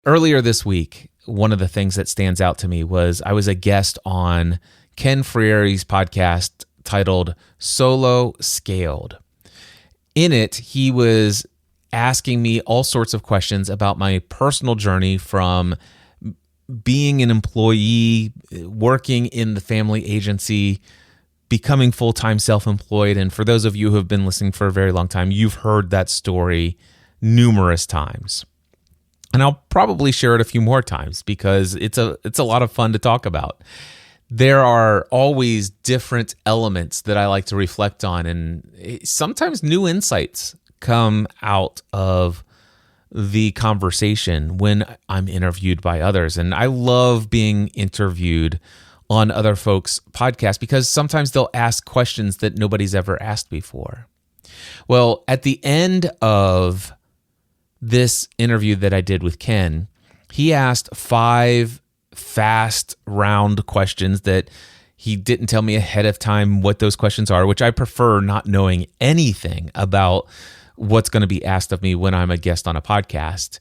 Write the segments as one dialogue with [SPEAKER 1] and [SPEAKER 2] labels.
[SPEAKER 1] Earlier this week, one of the things that stands out to me was I was a guest on Ken Freire's podcast titled Solo Scaled. In it, he was asking me all sorts of questions about my personal journey from being an employee, working in the family agency, becoming full-time self-employed. And for those of you who have been listening for a very long time, you've heard that story numerous times. And I'll probably share it a few more times because it's a lot of fun to talk about. There are always different elements that I like to reflect on, and sometimes new insights come out of the conversation when I'm interviewed by others. And I love being interviewed on other folks' podcasts because sometimes they'll ask questions that nobody's ever asked before. Well, at the end of this interview that I did with Ken, he asked 5 fast round questions that he didn't tell me ahead of time what those questions are, which I prefer not knowing anything about what's going to be asked of me when I'm a guest on a podcast.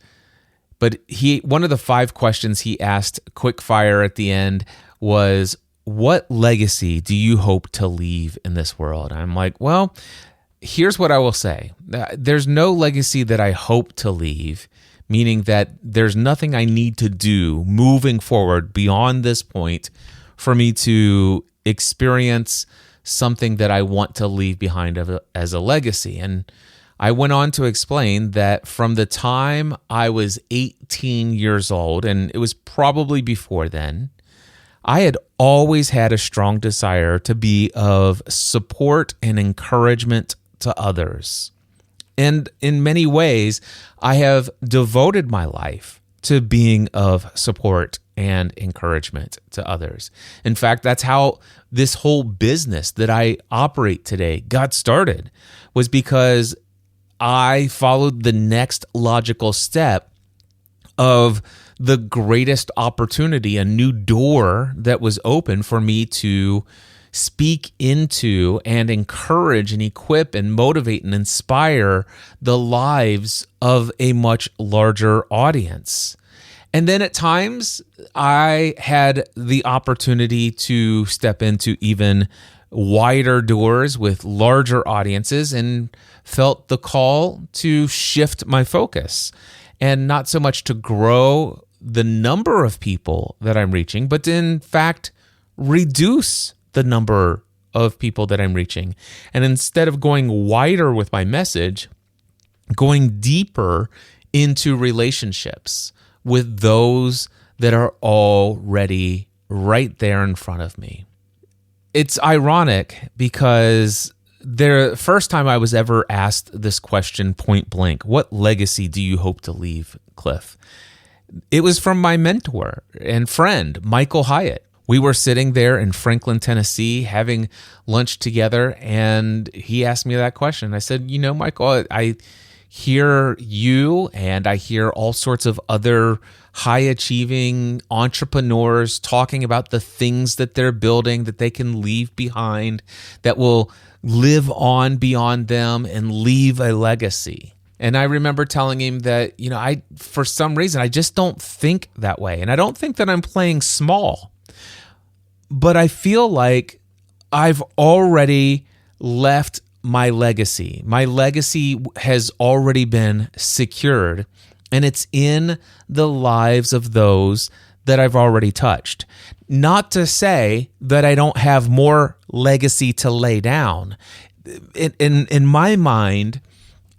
[SPEAKER 1] But one of the 5 questions he asked quick fire at the end was, what legacy do you hope to leave in this world? And I'm like, well, here's what I will say. There's no legacy that I hope to leave, meaning that there's nothing I need to do moving forward beyond this point for me to experience something that I want to leave behind as a legacy. And I went on to explain that from the time I was 18 years old, and it was probably before then, I had always had a strong desire to be of support and encouragement to others. And in many ways, I have devoted my life to being of support and encouragement to others. In fact, that's how this whole business that I operate today got started, was because I followed the next logical step of the greatest opportunity, a new door that was open for me to speak into and encourage and equip and motivate and inspire the lives of a much larger audience. And then at times, I had the opportunity to step into even wider doors with larger audiences and felt the call to shift my focus and not so much to grow the number of people that I'm reaching, but to in fact reduce the number of people that I'm reaching. And instead of going wider with my message, going deeper into relationships with those that are already right there in front of me. It's ironic because the first time I was ever asked this question point blank, what legacy do you hope to leave, Cliff? It was from my mentor and friend, Michael Hyatt. We were sitting there in Franklin, Tennessee, having lunch together, and he asked me that question. I said, Michael, I hear you and I hear all sorts of other high-achieving entrepreneurs talking about the things that they're building that they can leave behind, that will live on beyond them and leave a legacy. And I remember telling him that, for some reason, I just don't think that way. And I don't think that I'm playing small. But I feel like I've already left my legacy. My legacy has already been secured, and it's in the lives of those that I've already touched. Not to say that I don't have more legacy to lay down. In my mind,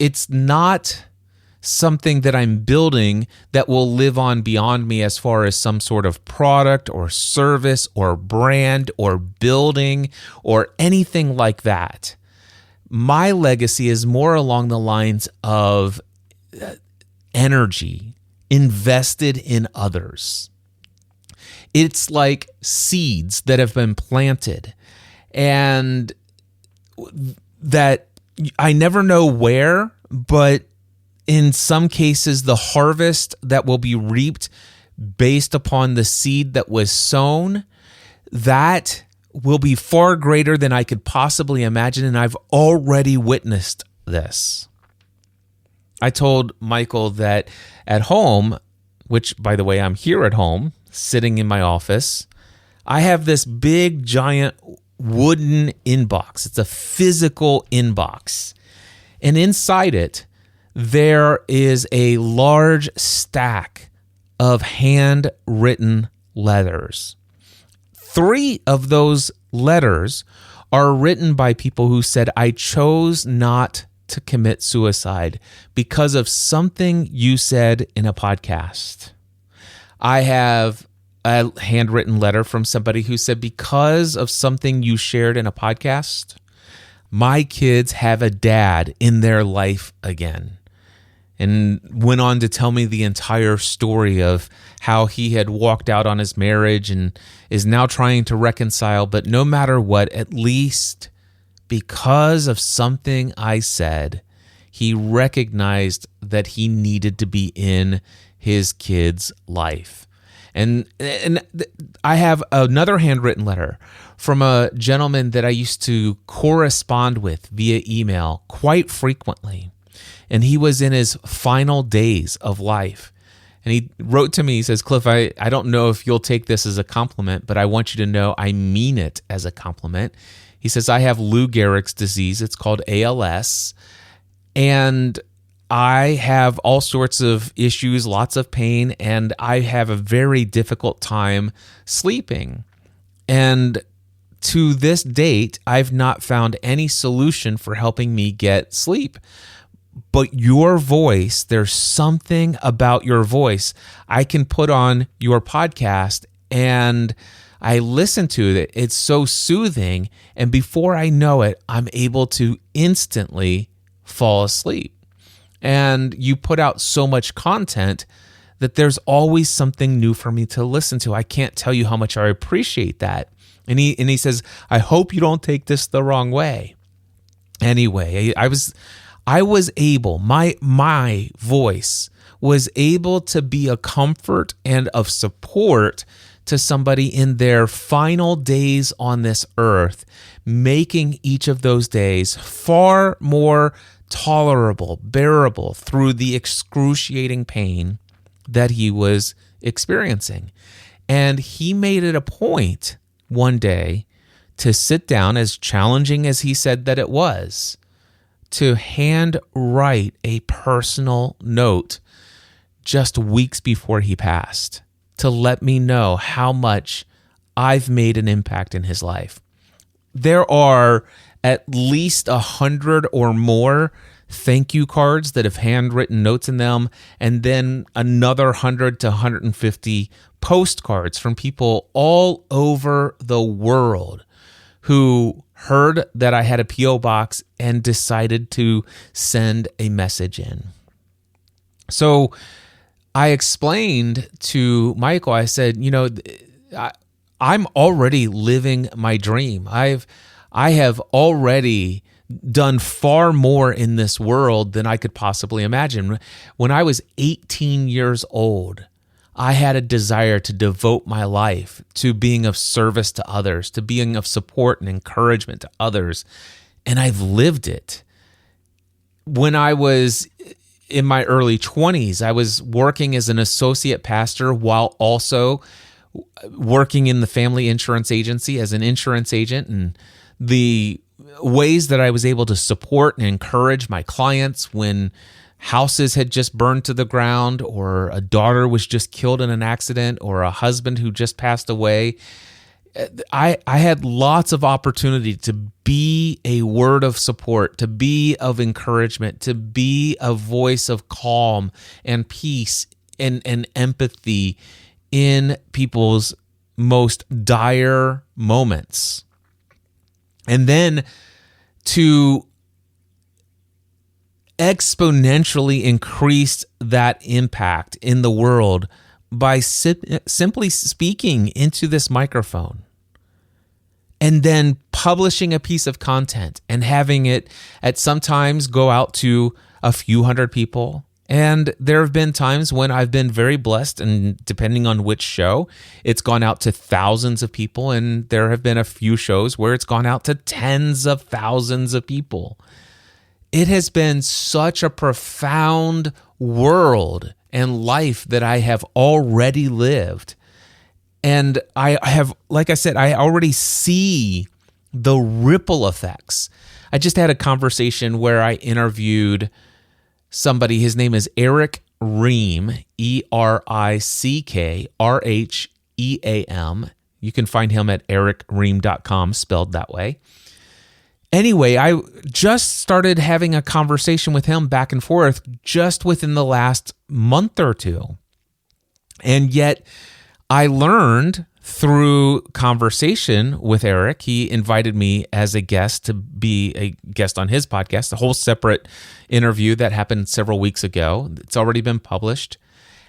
[SPEAKER 1] it's not something that I'm building that will live on beyond me as far as some sort of product or service or brand or building or anything like that. My legacy is more along the lines of energy invested in others. It's like seeds that have been planted and that I never know where, but in some cases, the harvest that will be reaped based upon the seed that was sown, that will be far greater than I could possibly imagine, and I've already witnessed this. I told Michael that at home, which, by the way, I'm here at home, sitting in my office, I have this big, giant wooden inbox. It's a physical inbox. And inside it, there is a large stack of handwritten letters. 3 of those letters are written by people who said, I chose not to commit suicide because of something you said in a podcast. I have a handwritten letter from somebody who said, because of something you shared in a podcast, my kids have a dad in their life again. And went on to tell me the entire story of how he had walked out on his marriage and is now trying to reconcile. But no matter what, at least because of something I said, he recognized that he needed to be in his kid's life. And I have another handwritten letter from a gentleman that I used to correspond with via email quite frequently. And he was in his final days of life. And he wrote to me, he says, Cliff, I don't know if you'll take this as a compliment, but I want you to know I mean it as a compliment. He says, I have Lou Gehrig's disease. It's called ALS. And I have all sorts of issues, lots of pain, and I have a very difficult time sleeping. And to this date, I've not found any solution for helping me get sleep. But your voice, there's something about your voice. I can put on your podcast and I listen to it. It's so soothing. And before I know it, I'm able to instantly fall asleep. And you put out so much content that there's always something new for me to listen to. I can't tell you how much I appreciate that. And he says, I hope you don't take this the wrong way. Anyway, I was able, my voice was able to be a comfort and of support to somebody in their final days on this earth, making each of those days far more tolerable, bearable through the excruciating pain that he was experiencing. And he made it a point one day to sit down, as challenging as he said that it was, to handwrite a personal note just weeks before he passed to let me know how much I've made an impact in his life. There are at least 100 or more thank you cards that have handwritten notes in them, and then another 100 to 150 postcards from people all over the world who heard that I had a P.O. box and decided to send a message in. So I explained to Michael, I said, I'm already living my dream. I have already done far more in this world than I could possibly imagine. When I was 18 years old, I had a desire to devote my life to being of service to others, to being of support and encouragement to others, and I've lived it. When I was in my early 20s, I was working as an associate pastor while also working in the family insurance agency as an insurance agent, and the ways that I was able to support and encourage my clients when houses had just burned to the ground, or a daughter was just killed in an accident, or a husband who just passed away. I had lots of opportunity to be a word of support, to be of encouragement, to be a voice of calm and peace and empathy in people's most dire moments. And then to exponentially increase that impact in the world by simply speaking into this microphone and then publishing a piece of content and having it at sometimes go out to a few hundred people. And there have been times when I've been very blessed, and depending on which show, it's gone out to thousands of people. And there have been a few shows where it's gone out to tens of thousands of people. It has been such a profound world and life that I have already lived. And I have, like I said, I already see the ripple effects. I just had a conversation where I interviewed somebody. His name is Eric Ream, ERICKRHEAM. You can find him at ericream.com, spelled that way. Anyway, I just started having a conversation with him back and forth just within the last month or two. And yet I learned through conversation with Eric, he invited me as a guest to be a guest on his podcast, a whole separate interview that happened several weeks ago. It's already been published.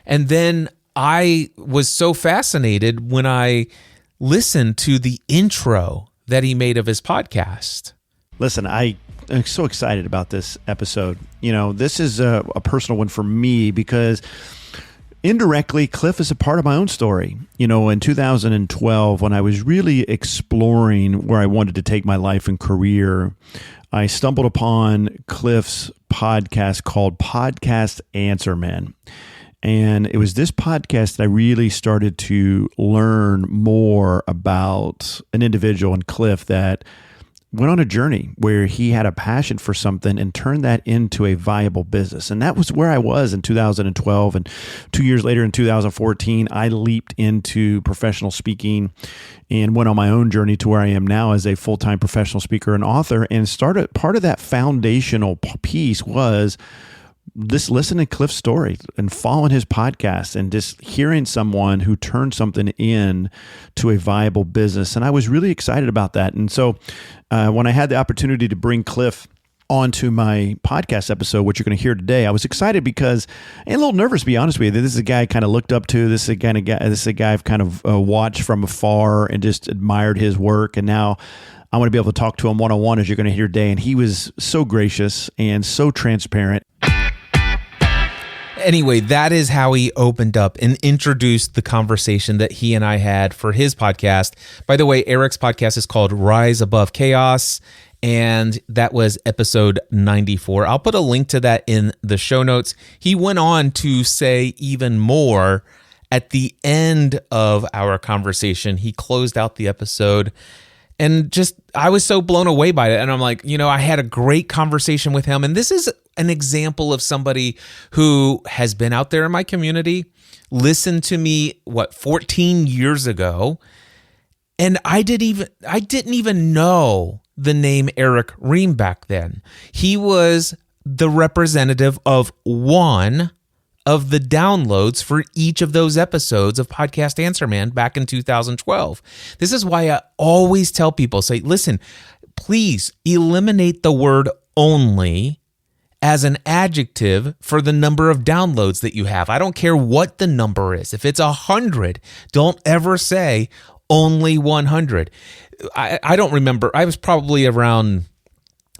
[SPEAKER 1] And then I was so fascinated when I listened to the intro that he made of his podcast.
[SPEAKER 2] Listen, I'm so excited about this episode. This is a personal one for me because indirectly, Cliff is a part of my own story. In 2012, when I was really exploring where I wanted to take my life and career, I stumbled upon Cliff's podcast called Podcast Answer Man. And it was this podcast that I really started to learn more about an individual in Cliff that went on a journey where he had a passion for something and turned that into a viable business. And that was where I was in 2012. And 2 years later, in 2014, I leaped into professional speaking and went on my own journey to where I am now as a full-time professional speaker and author. And started part of that foundational piece was this listening to Cliff's story and following his podcast and just hearing someone who turned something in to a viable business. And I was really excited about that. And so when I had the opportunity to bring Cliff onto my podcast episode, which you're going to hear today, I was excited because and a little nervous, to be honest with you. This is a guy I kind of looked up to. This is a guy I've kind of watched from afar and just admired his work. And now I want to be able to talk to him one-on-one, as you're going to hear today. And he was so gracious and so transparent.
[SPEAKER 1] Anyway, that is how he opened up and introduced the conversation that he and I had for his podcast. By the way, Eric's podcast is called Rise Above Chaos, and that was episode 94. I'll put a link to that in the show notes. He went on to say even more at the end of our conversation. He closed out the episode. And I was so blown away by it. And I'm like, I had a great conversation with him. And this is an example of somebody who has been out there in my community, listened to me, 14 years ago. And I didn't even know the name Eric Ream back then. He was the representative of one of the downloads for each of those episodes of Podcast Answer Man back in 2012. This is why I always tell people, listen, please eliminate the word only as an adjective for the number of downloads that you have. I don't care what the number is. If it's 100, don't ever say only 100. I don't remember. I was probably around...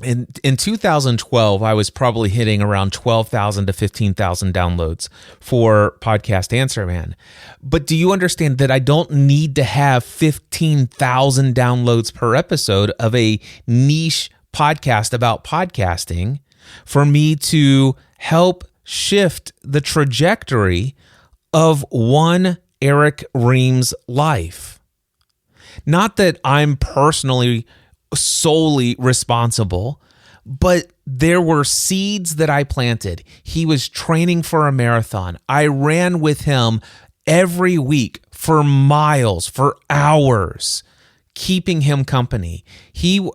[SPEAKER 1] In 2012, I was probably hitting around 12,000 to 15,000 downloads for Podcast Answer Man. But do you understand that I don't need to have 15,000 downloads per episode of a niche podcast about podcasting for me to help shift the trajectory of one Eric Ream's life? Not that I'm personally solely responsible, but there were seeds that I planted. He was training for a marathon. I ran with him every week for miles, for hours, keeping him company.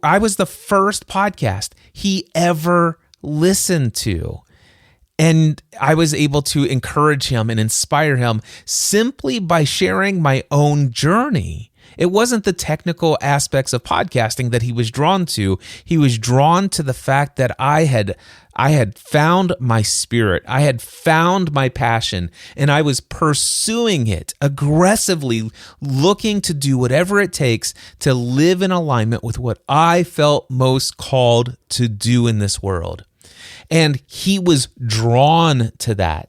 [SPEAKER 1] I was the first podcast he ever listened to. And I was able to encourage him and inspire him simply by sharing my own journey. It wasn't the technical aspects of podcasting that he was drawn to. He was drawn to the fact that I had found my spirit. I had found my passion, and I was pursuing it aggressively, looking to do whatever it takes to live in alignment with what I felt most called to do in this world. And he was drawn to that.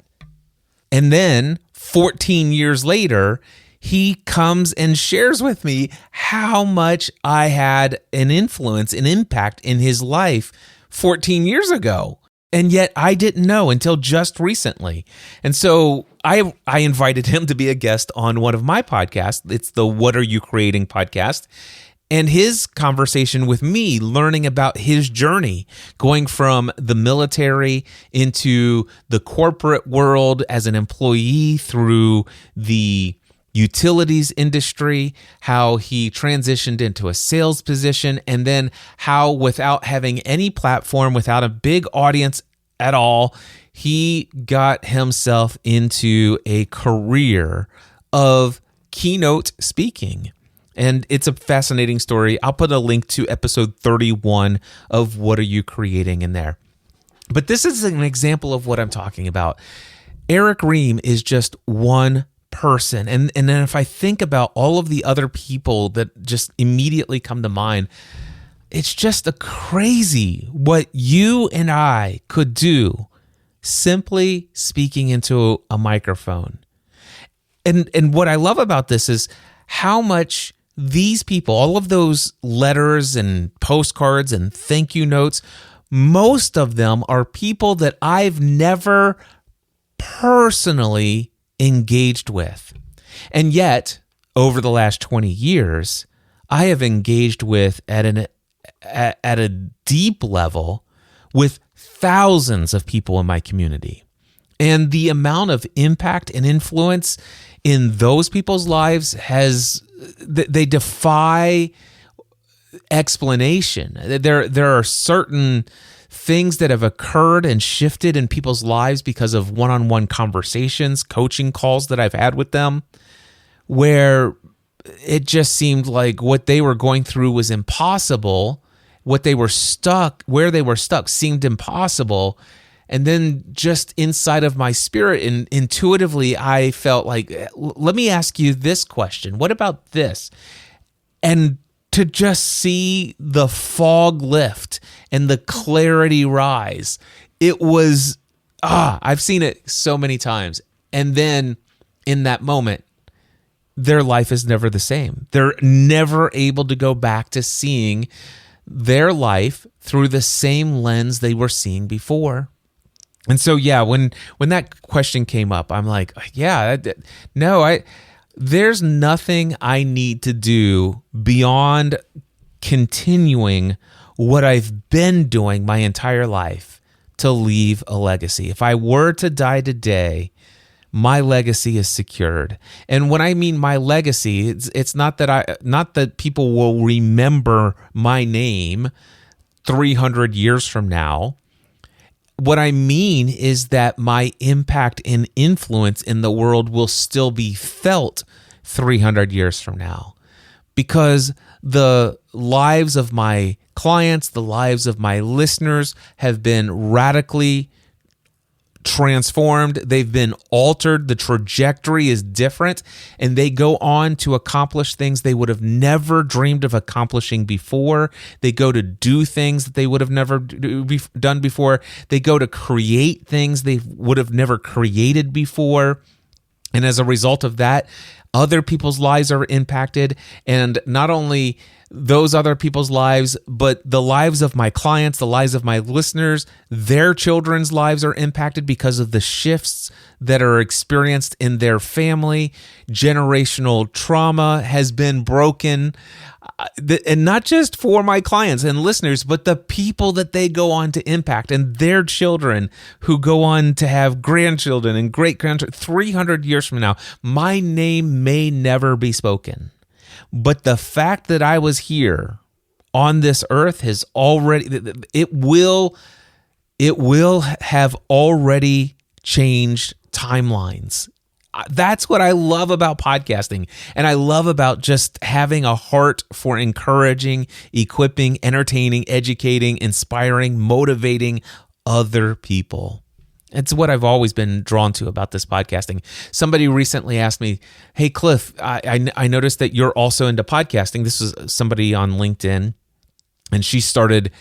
[SPEAKER 1] And then 14 years later, he comes and shares with me how much I had an influence, an impact in his life 14 years ago. And yet I didn't know until just recently. And so I invited him to be a guest on one of my podcasts. It's the What Are You Creating podcast. And his conversation with me, learning about his journey, going from the military into the corporate world as an employee through the utilities industry, how he transitioned into a sales position, and then how without having any platform, without a big audience at all, he got himself into a career of keynote speaking. And it's a fascinating story. I'll put a link to episode 31 of What Are You Creating in there. But this is an example of what I'm talking about. Eric Ream is just one person. And then if I think about all of the other people that just immediately come to mind, it's just a crazy what you and I could do simply speaking into a microphone. And what I love about this is how much these people, all of those letters and postcards and thank you notes, most of them are people that I've never personally engaged with. And yet, over the last 20 years, I have engaged with at a deep level with thousands of people in my community. And the amount of impact and influence in those people's lives they defy explanation. There are certain things that have occurred and shifted in people's lives because of one-on-one conversations, coaching calls that I've had with them, where it just seemed like what they were going through was impossible. Where they were stuck seemed impossible. And then just inside of my spirit and intuitively, I felt like, let me ask you this question. What about this? And to just see the fog lift and the clarity rise, it was, I've seen it so many times. And then in that moment, their life is never the same. They're never able to go back to seeing their life through the same lens they were seeing before. And so, yeah, when that question came up, I'm like, there's nothing I need to do beyond continuing what I've been doing my entire life to leave a legacy. If I were to die today, my legacy is secured. And when I mean my legacy, it's not that people will remember my name 300 years from now. What I mean is that my impact and influence in the world will still be felt 300 years from now, because the lives of my clients, the lives of my listeners have been radically transformed. They've been altered. The trajectory is different, and they go on to accomplish things they would have never dreamed of accomplishing before. They go to do things that they would have never done before. They go to create things they would have never created before. And as a result of that, other people's lives are impacted, and not only those other people's lives, but the lives of my clients, the lives of my listeners, their children's lives are impacted because of the shifts that are experienced in their family. Generational trauma has been broken, and not just for my clients and listeners, but the people that they go on to impact and their children who go on to have grandchildren and great-grandchildren. 300 years from now, my name may never be spoken. But the fact that I was here on this earth has already, it will have already changed timelines. That's what I love about podcasting. And I love about just having a heart for encouraging, equipping, entertaining, educating, inspiring, motivating other people. It's what I've always been drawn to about this podcasting. Somebody recently asked me, hey, Cliff, I noticed that you're also into podcasting. This is somebody on LinkedIn, and she started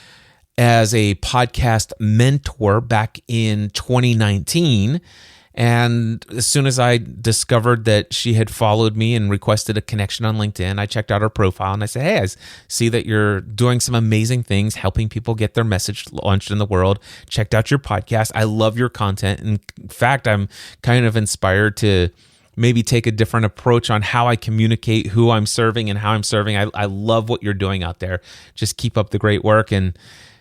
[SPEAKER 1] as a podcast mentor back in 2019. And as soon as I discovered that she had followed me and requested a connection on LinkedIn, I checked out her profile and I said, hey, I see that you're doing some amazing things, helping people get their message launched in the world. Checked out your podcast. I love your content. In fact, I'm kind of inspired to maybe take a different approach on how I communicate who I'm serving and how I'm serving. I love what you're doing out there. Just keep up the great work. And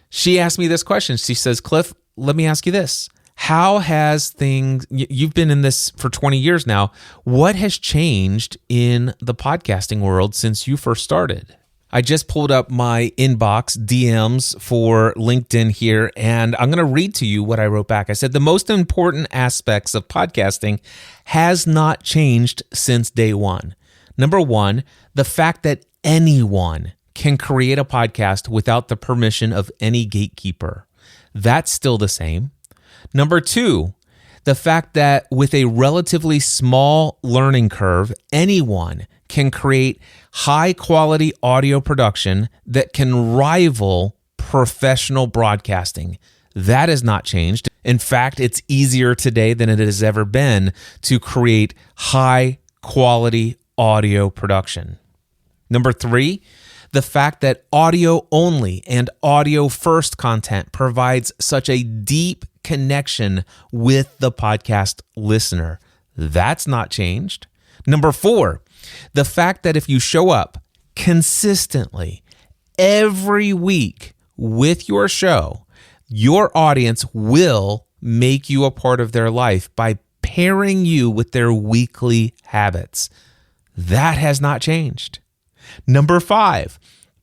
[SPEAKER 1] she asked me this question. She says, Cliff, let me ask you this. How has you've been in this for 20 years now. What has changed in the podcasting world since you first started? I just pulled up my inbox DMs for LinkedIn here, and I'm going to read to you what I wrote back. I said, the most important aspects of podcasting has not changed since day one. Number one, the fact that anyone can create a podcast without the permission of any gatekeeper. That's still the same. Number two, the fact that with a relatively small learning curve, anyone can create high-quality audio production that can rival professional broadcasting. That has not changed. In fact, it's easier today than it has ever been to create high-quality audio production. Number three, the fact that audio only and audio first content provides such a deep connection with the podcast listener. That's not changed. Number four, the fact that if you show up consistently every week with your show, your audience will make you a part of their life by pairing you with their weekly habits. That has not changed. Number five,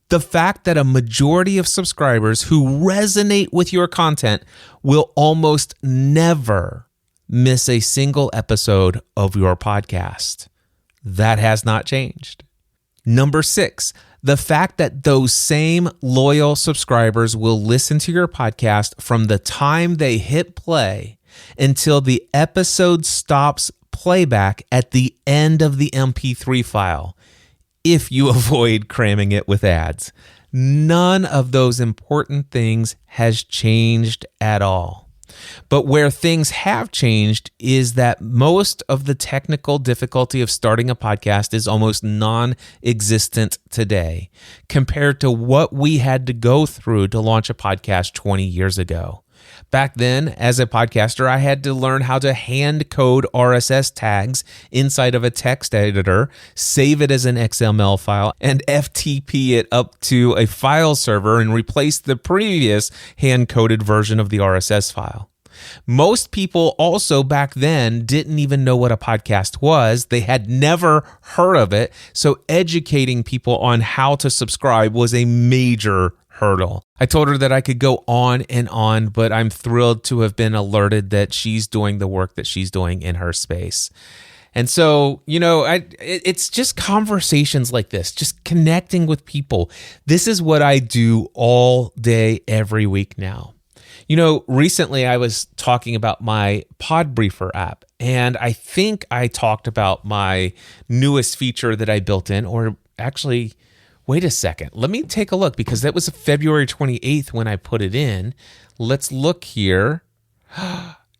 [SPEAKER 1] the fact that a majority of subscribers who resonate with your content will almost never miss a single episode of your podcast. That has not changed. Number six, the fact that those same loyal subscribers will listen to your podcast from the time they hit play until the episode stops playback at the end of the MP3 file, if you avoid cramming it with ads. None of those important things has changed at all. But where things have changed is that most of the technical difficulty of starting a podcast is almost non-existent today compared to what we had to go through to launch a podcast 20 years ago. Back then, as a podcaster, I had to learn how to hand code RSS tags inside of a text editor, save it as an XML file, and FTP it up to a file server and replace the previous hand-coded version of the RSS file. Most people also back then didn't even know what a podcast was. They had never heard of it. So educating people on how to subscribe was a major hurdle. I told her that I could go on, but I'm thrilled to have been alerted that she's doing the work that she's doing in her space. And so, it's just conversations like this, just connecting with people. This is what I do all day, every week now. Recently I was talking about my Pod Briefer app, and I think I talked about my newest feature that I built in, or actually, wait a second. Let me take a look, because that was February 28th when I put it in. Let's look here.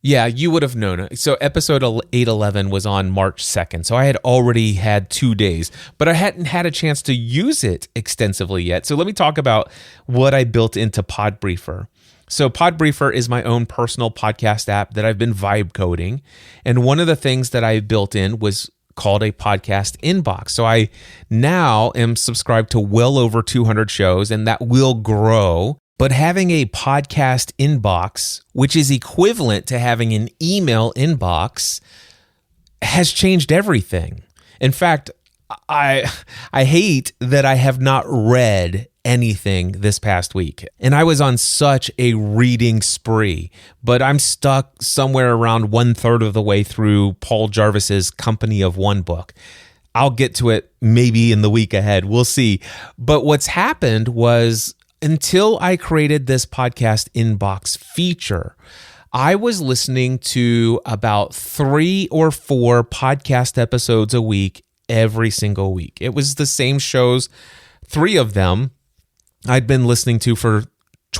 [SPEAKER 1] Yeah, you would have known it. So episode 811 was on March 2nd. So I had already had 2 days, but I hadn't had a chance to use it extensively yet. So let me talk about what I built into Pod Briefer. So Pod Briefer is my own personal podcast app that I've been vibe coding. And one of the things that I built in was called a podcast inbox. So I now am subscribed to well over 200 shows, and that will grow. But having a podcast inbox, which is equivalent to having an email inbox, has changed everything. In fact, I hate that I have not read anything this past week. And I was on such a reading spree, but I'm stuck somewhere around 1/3 of the way through Paul Jarvis's Company of One book. I'll get to it maybe in the week ahead. We'll see. But what's happened was, until I created this podcast inbox feature, I was listening to about 3 or 4 podcast episodes a week every single week. It was the same shows, 3 of them I'd been listening to for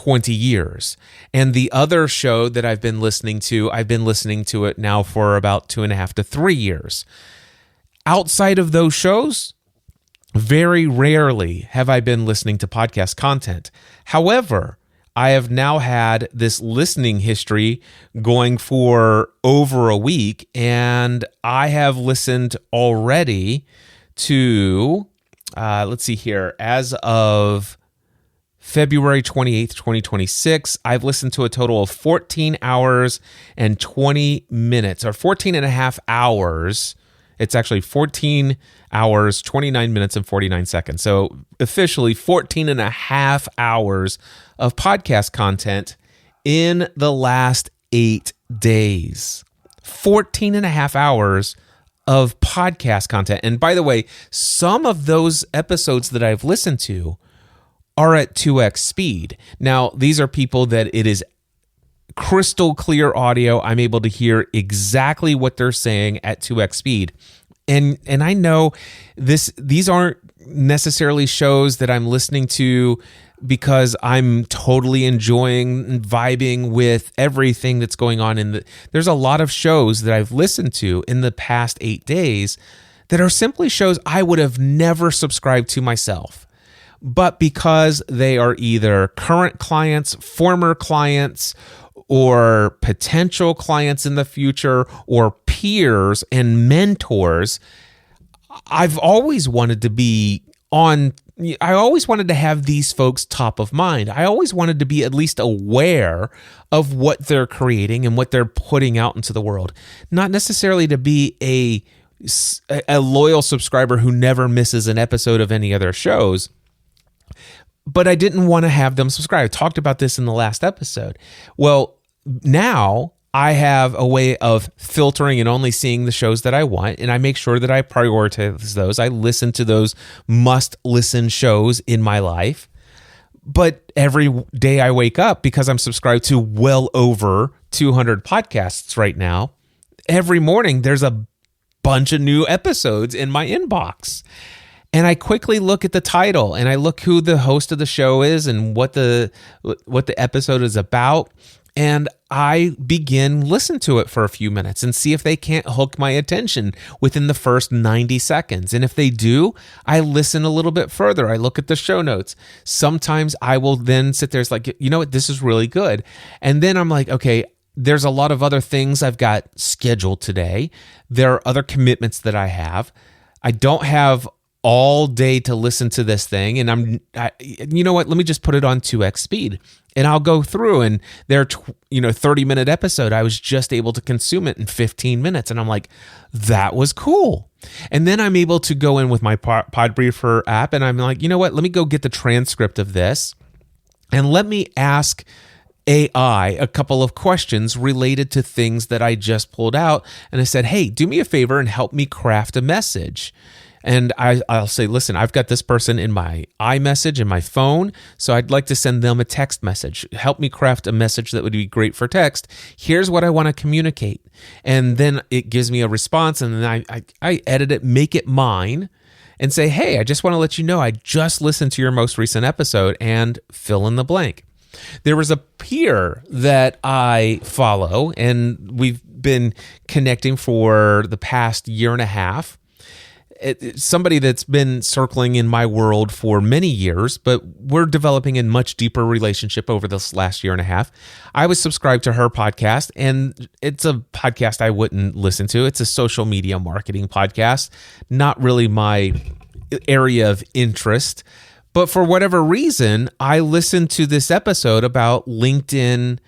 [SPEAKER 1] 20 years. And the other show that I've been listening to it now for about 2.5 to 3 years. Outside of those shows, very rarely have I been listening to podcast content. However, I have now had this listening history going for over a week, and I have listened already to, let's see here, as of February 28th, 2026, I've listened to a total of 14 hours and 20 minutes, or 14 and a half hours. It's actually 14 hours, 29 minutes, and 49 seconds. So officially 14 and a half hours of podcast content in the last 8 days. 14 and a half hours of podcast content. And by the way, some of those episodes that I've listened to are at 2x speed. Now, these are people that it is crystal clear audio. I'm able to hear exactly what they're saying at 2x speed. And I know these aren't necessarily shows that I'm listening to because I'm totally enjoying and vibing with everything that's going on there's a lot of shows that I've listened to in the past 8 days that are simply shows I would have never subscribed to myself. But because they are either current clients, former clients, or potential clients in the future, or peers and mentors, I've always wanted to be I always wanted to have these folks top of mind. I always wanted to be at least aware of what they're creating and what they're putting out into the world. Not necessarily to be a loyal subscriber who never misses an episode of any other shows, but I didn't want to have them subscribe. I talked about this in the last episode. Well, now I have a way of filtering and only seeing the shows that I want, and I make sure that I prioritize those. I listen to those must-listen shows in my life. But every day I wake up, because I'm subscribed to well over 200 podcasts right now, every morning there's a bunch of new episodes in my inbox. And I quickly look at the title, and I look who the host of the show is and what the episode is about. And I begin listen to it for a few minutes and see if they can't hook my attention within the first 90 seconds. And if they do, I listen a little bit further. I look at the show notes. Sometimes I will then sit there, it's like, you know what, this is really good. And then I'm like, okay, there's a lot of other things I've got scheduled today. There are other commitments that I have. I don't have all day to listen to this thing, and you know what, let me just put it on 2x speed, and I'll go through, and their 30-minute episode, I was just able to consume it in 15 minutes, and I'm like, that was cool. And then I'm able to go in with my Podbriefer app, and I'm like, you know what, let me go get the transcript of this, and let me ask AI a couple of questions related to things that I just pulled out, and I said, hey, do me a favor and help me craft a message. And I'll say, listen, I've got this person in my iMessage in my phone, so I'd like to send them a text message. Help me craft a message that would be great for text. Here's what I want to communicate. And then it gives me a response, and then I edit it, make it mine, and say, hey, I just want to let you know I just listened to your most recent episode, and fill in the blank. There was a peer that I follow, and we've been connecting for the past year and a half. It's somebody that's been circling in my world for many years, but we're developing a much deeper relationship over this last year and a half. I was subscribed to her podcast, and it's a podcast I wouldn't listen to. It's a social media marketing podcast, not really my area of interest. But for whatever reason, I listened to this episode about LinkedIn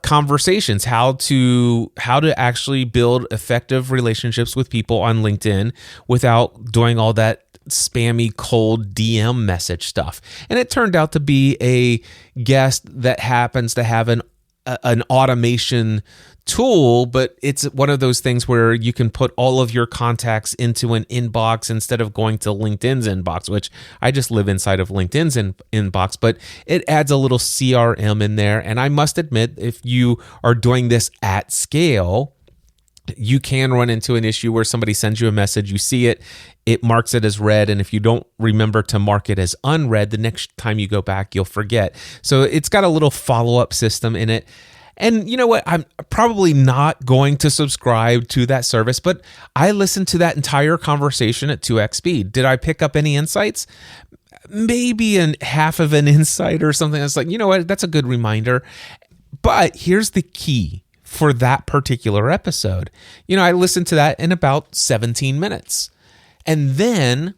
[SPEAKER 1] conversations, how to actually build effective relationships with people on LinkedIn without doing all that spammy cold DM message stuff. And it turned out to be a guest that happens to have an automation tool, but it's one of those things where you can put all of your contacts into an inbox instead of going to LinkedIn's inbox, which I just live inside of LinkedIn's inbox, but it adds a little CRM in there. And I must admit, if you are doing this at scale, You can run into an issue where somebody sends you a message, you see it, it marks it as read, and if you don't remember to mark it as unread, the next time you go back, you'll forget. So it's got a little follow-up system in it. And you know what? I'm probably not going to subscribe to that service, but I listened to that entire conversation at 2x speed. Did I pick up any insights? Maybe half of an insight or something. That's like, you know what? That's a good reminder. But here's the key for that particular episode. I listened to that in about 17 minutes. And then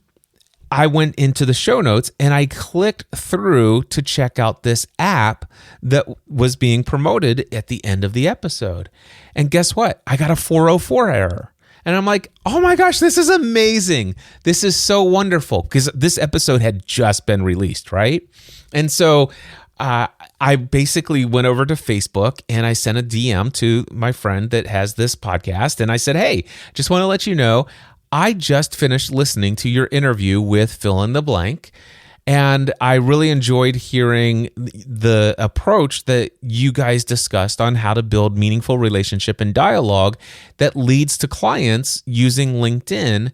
[SPEAKER 1] I went into the show notes and I clicked through to check out this app that was being promoted at the end of the episode. And guess what? I got a 404 error. And I'm like, oh my gosh, this is amazing. This is so wonderful, because this episode had just been released, right? And so I basically went over to Facebook and I sent a DM to my friend that has this podcast. And I said, hey, just want to let you know, I just finished listening to your interview with fill in the blank, and I really enjoyed hearing the approach that you guys discussed on how to build meaningful relationship and dialogue that leads to clients using LinkedIn.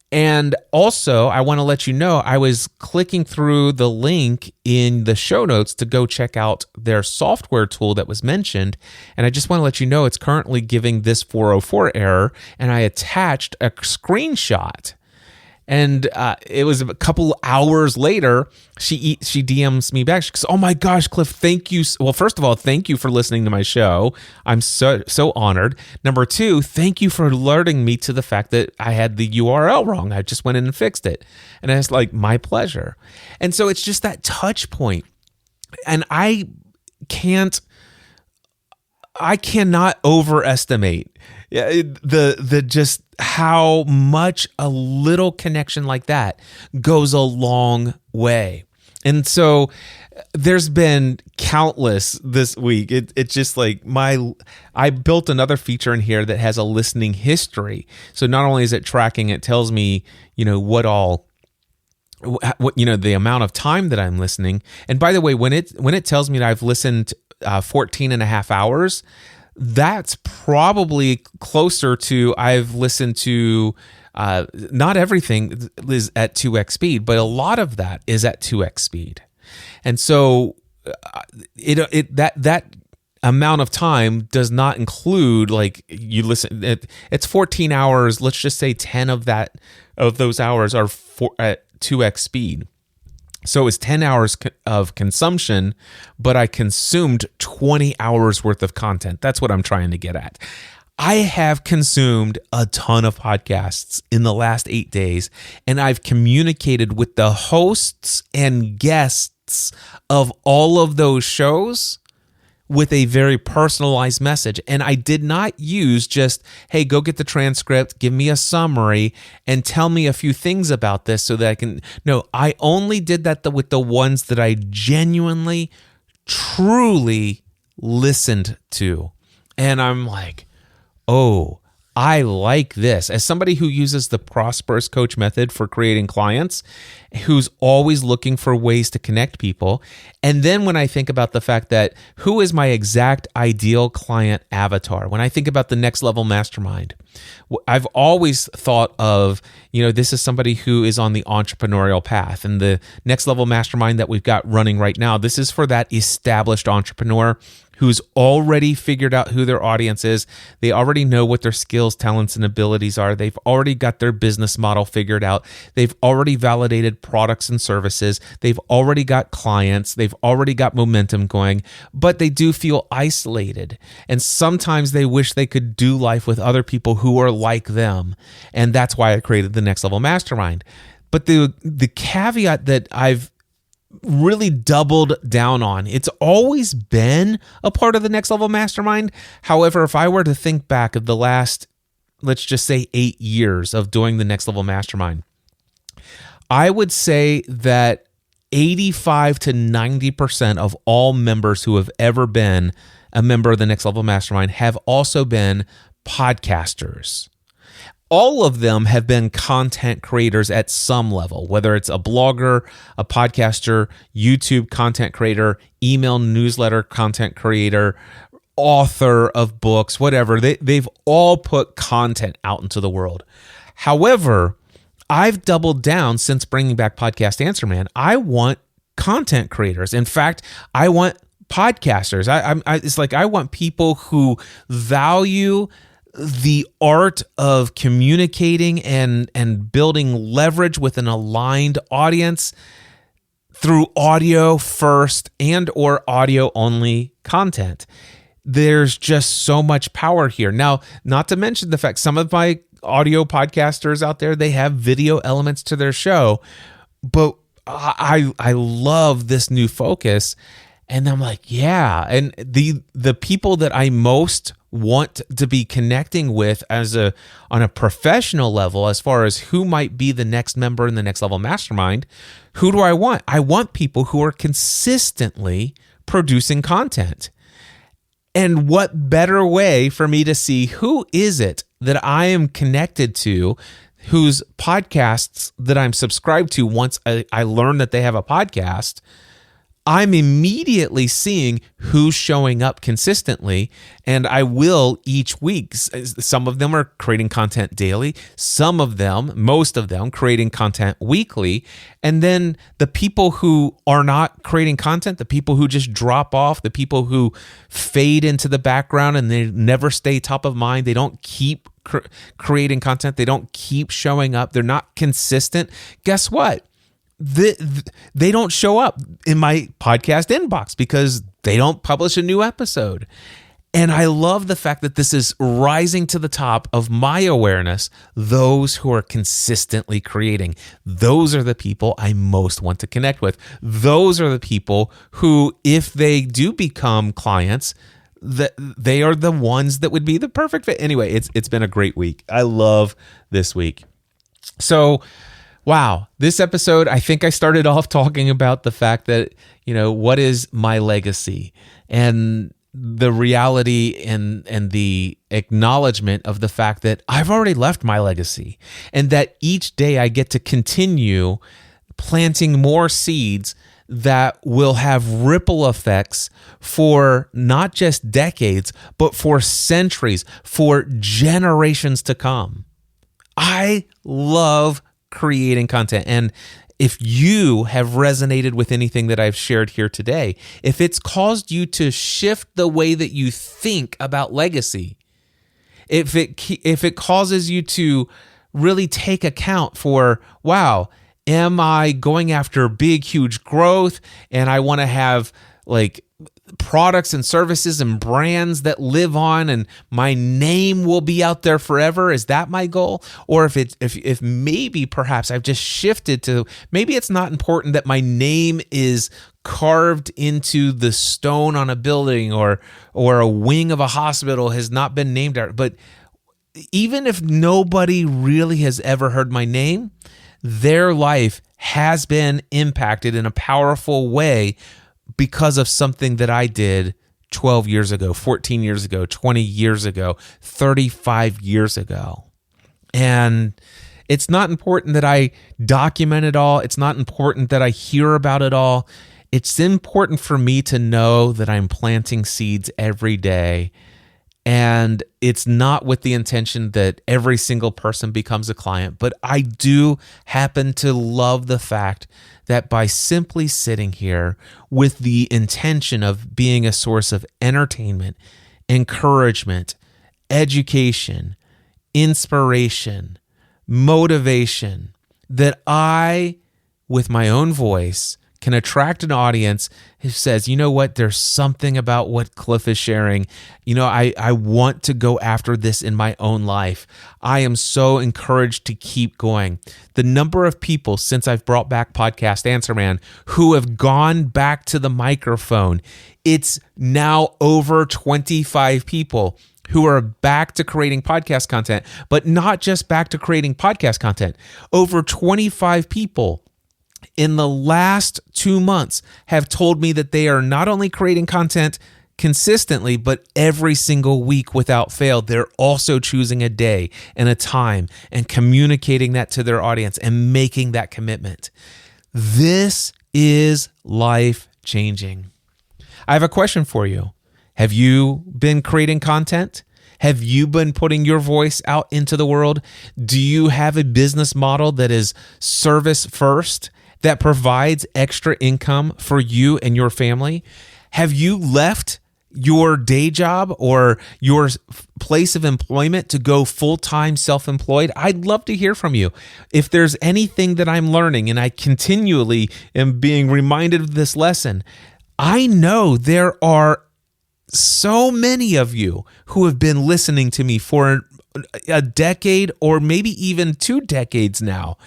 [SPEAKER 1] And also, I want to let you know, I was clicking through the link in the show notes to go check out their software tool that was mentioned. And I just want to let you know it's currently giving this 404 error. And I attached a screenshot. And it was a couple hours later, she DMs me back. She goes, oh my gosh, Cliff, thank you. Well, first of all, thank you for listening to my show. I'm so honored. Number two, thank you for alerting me to the fact that I had the URL wrong. I just went in and fixed it. And it's like, my pleasure. And so it's just that touch point. And I cannot overestimate the just how much a little connection like that goes a long way. And so there's been countless this week. It's just like I built another feature in here that has a listening history. So not only is it tracking, it tells me, what the amount of time that I'm listening. And by the way, when it tells me that I've listened 14 and a half hours, that's probably closer to I've listened to, not everything is at 2x speed, but a lot of that is at 2x speed. And so that amount of time does not include, like, you listen, it's 14 hours. Let's just say 10 of those hours are at 2x speed. So it was 10 hours of consumption, but I consumed 20 hours worth of content. That's what I'm trying to get at. I have consumed a ton of podcasts in the last 8 days, and I've communicated with the hosts and guests of all of those shows with a very personalized message. And I did not use just, hey, go get the transcript, give me a summary, and tell me a few things about this so that I can. No, I only did that with the ones that I genuinely, truly listened to. And I'm like, oh, I like this. As somebody who uses the Prosperous Coach method for creating clients, who's always looking for ways to connect people. And then when I think about the fact that who is my exact ideal client avatar, when I think about the Next Level Mastermind, I've always thought of, this is somebody who is on the entrepreneurial path. And the Next Level Mastermind that we've got running right now, this is for that established entrepreneur who's already figured out who their audience is. They already know what their skills, talents, and abilities are. They've already got their business model figured out. They've already validated products and services. They've already got clients. They've already got momentum going, but they do feel isolated. And sometimes they wish they could do life with other people who are like them. And that's why I created the Next Level Mastermind. But the caveat that I've really doubled down on, it's always been a part of the Next Level Mastermind. However, if I were to think back of the last, let's just say 8 years of doing the Next Level Mastermind, I would say that 85 to 90% of all members who have ever been a member of the Next Level Mastermind have also been podcasters. All of them have been content creators at some level, whether it's a blogger, a podcaster, YouTube content creator, email newsletter content creator, author of books, whatever. They've all put content out into the world. However, I've doubled down since bringing back Podcast Answer Man. I want content creators. In fact, I want podcasters. It's like I want people who value the art of communicating and building leverage with an aligned audience through audio first and or audio only content. There's just so much power here. Now, not to mention the fact some of my audio podcasters out there, they have video elements to their show, but I love this new focus. And I'm like, yeah. And the people that I most want to be connecting with on a professional level, as far as who might be the next member in the Next Level Mastermind, who do I want? I want people who are consistently producing content. And what better way for me to see who is it that I am connected to, whose podcasts that I'm subscribed to once I learn that they have a podcast, I'm immediately seeing who's showing up consistently, and I will each week. Some of them are creating content daily, most of them creating content weekly, and then the people who are not creating content, the people who just drop off, the people who fade into the background and they never stay top of mind, they don't keep creating content, they don't keep showing up, they're not consistent. Guess what? They don't show up in my podcast inbox because they don't publish a new episode. And I love the fact that this is rising to the top of my awareness. Those who are consistently creating, those are the people I most want to connect with. Those are the people who, if they do become clients, they are the ones that would be the perfect fit. Anyway, it's been a great week. I love this week. So, wow, this episode, I think I started off talking about the fact that, what is my legacy, and the reality and the acknowledgement of the fact that I've already left my legacy, and that each day I get to continue planting more seeds that will have ripple effects for not just decades, but for centuries, for generations to come. I love creating content. And if you have resonated with anything that I've shared here today, if it's caused you to shift the way that you think about legacy, if it causes you to really take account for, wow, am I going after big, huge growth, and I want to have like products and services and brands that live on, and my name will be out there forever? Is that my goal? Or if maybe perhaps I've just shifted to, maybe it's not important that my name is carved into the stone on a building, or a wing of a hospital has not been named out. But even if nobody really has ever heard my name, their life has been impacted in a powerful way because of something that I did 12 years ago, 14 years ago, 20 years ago, 35 years ago. And it's not important that I document it all. It's not important that I hear about it all. It's important for me to know that I'm planting seeds every day. And it's not with the intention that every single person becomes a client, but I do happen to love the fact that by simply sitting here with the intention of being a source of entertainment, encouragement, education, inspiration, motivation, that I, with my own voice, can attract an audience who says, you know what, there's something about what Cliff is sharing. I want to go after this in my own life. I am so encouraged to keep going. The number of people since I've brought back Podcast Answer Man who have gone back to the microphone, it's now over 25 people who are back to creating podcast content, but not just back to creating podcast content. Over 25 people in the last 2 months have told me that they are not only creating content consistently, but every single week without fail. They're also choosing a day and a time and communicating that to their audience and making that commitment. This is life changing. I have a question for you. Have you been creating content? Have you been putting your voice out into the world? Do you have a business model that is service first, that provides extra income for you and your family? Have you left your day job or your place of employment to go full-time self-employed? I'd love to hear from you. If there's anything that I'm learning, and I continually am being reminded of this lesson, I know there are so many of you who have been listening to me for a decade or maybe even 2 decades now,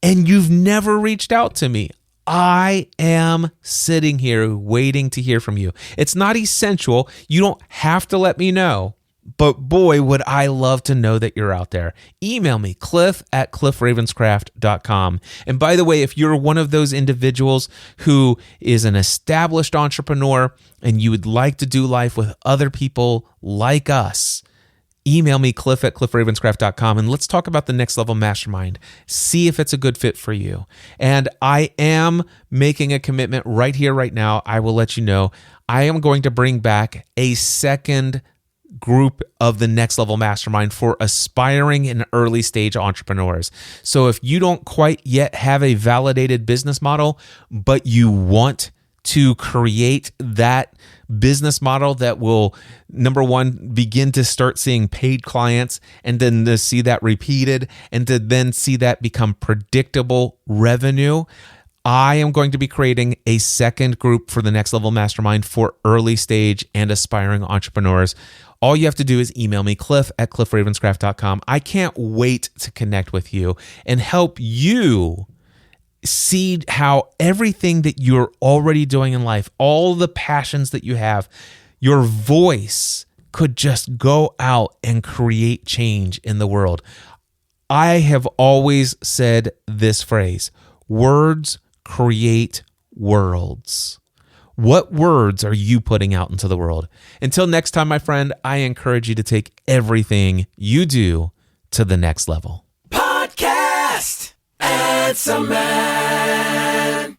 [SPEAKER 1] and you've never reached out to me. I am sitting here waiting to hear from you. It's not essential. You don't have to let me know, but boy, would I love to know that you're out there. Email me, cliff@cliffravenscraft.com. And by the way, if you're one of those individuals who is an established entrepreneur and you would like to do life with other people like us, email me, cliff@cliffravenscraft.com, and let's talk about the Next Level Mastermind. See if it's a good fit for you. And I am making a commitment right here, right now. I will let you know. I am going to bring back a second group of the Next Level Mastermind for aspiring and early stage entrepreneurs. So if you don't quite yet have a validated business model, but you want to create that business model that will, number one, begin to start seeing paid clients, and then to see that repeated, and to then see that become predictable revenue, I am going to be creating a second group for the Next Level Mastermind for early stage and aspiring entrepreneurs. All you have to do is email me, cliff@cliffravenscraft.com. I can't wait to connect with you and help you see how everything that you're already doing in life, all the passions that you have, your voice could just go out and create change in the world. I have always said this phrase: words create worlds. What words are you putting out into the world? Until next time, my friend, I encourage you to take everything you do to the next level.
[SPEAKER 3] Podcast. It's a man.